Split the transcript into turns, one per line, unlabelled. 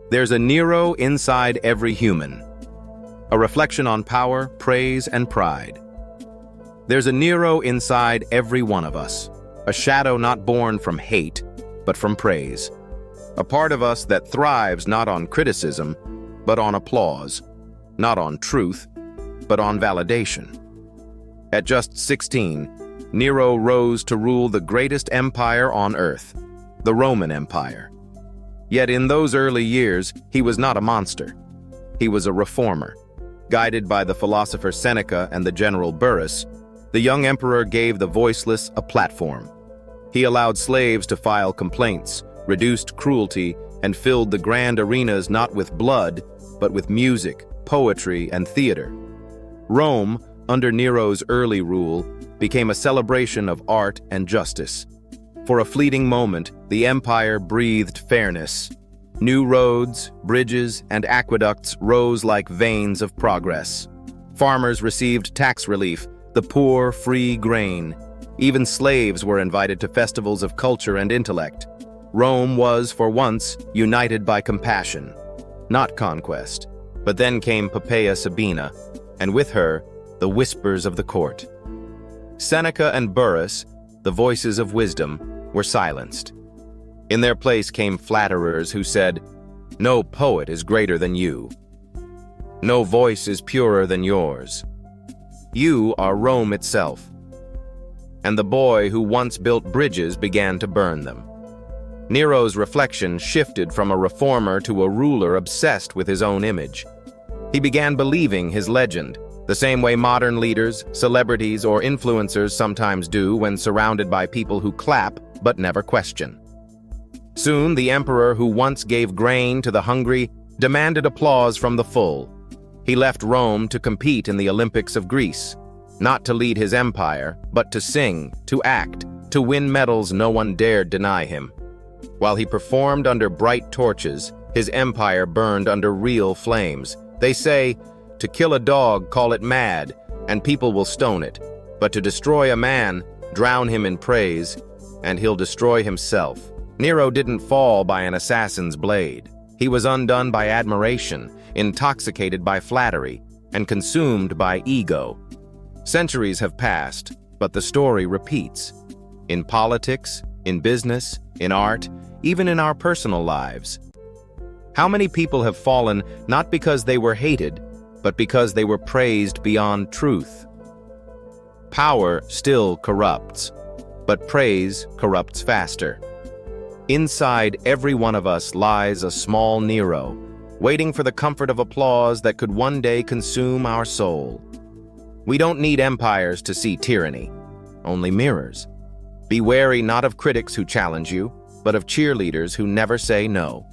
There's a Nero inside every human, a reflection on power, praise, and pride. There's a Nero inside every one of us, a shadow not born from hate, but from praise. A part of us that thrives not on criticism, but on applause, not on truth, but on validation. At just 16, Nero rose to rule the greatest empire on earth, the Roman Empire. Yet in those early years, he was not a monster. He was a reformer. Guided by the philosopher Seneca and the general Burrus, the young emperor gave the voiceless a platform. He allowed slaves to file complaints, reduced cruelty, and filled the grand arenas not with blood, but with music, poetry, and theater. Rome, under Nero's early rule, became a celebration of art and justice. For a fleeting moment, the empire breathed fairness. New roads, bridges, and aqueducts rose like veins of progress. Farmers received tax relief, the poor free grain. Even slaves were invited to festivals of culture and intellect. Rome was, for once, united by compassion, not conquest. But then came Poppaea Sabina, and with her, the whispers of the court. Seneca and Burrus, the voices of wisdom, were silenced. In their place came flatterers who said, "No poet is greater than you. No voice is purer than yours. You are Rome itself." And the boy who once built bridges began to burn them. Nero's reflection shifted from a reformer to a ruler obsessed with his own image. He began believing his legend, the same way modern leaders, celebrities, or influencers sometimes do when surrounded by people who clap but never question. Soon, the emperor who once gave grain to the hungry demanded applause from the full. He left Rome to compete in the Olympics of Greece, not to lead his empire, but to sing, to act, to win medals no one dared deny him. While he performed under bright torches, his empire burned under real flames. They say, to kill a dog, call it mad, and people will stone it. But to destroy a man, drown him in praise, and he'll destroy himself. Nero didn't fall by an assassin's blade. He was undone by admiration, intoxicated by flattery, and consumed by ego. Centuries have passed, but the story repeats. In politics, in business, in art, even in our personal lives. How many people have fallen not because they were hated, but because they were praised beyond truth? Power still corrupts, but praise corrupts faster. Inside every one of us lies a small Nero, waiting for the comfort of applause that could one day consume our soul. We don't need empires to see tyranny, only mirrors. Be wary not of critics who challenge you, but of cheerleaders who never say no.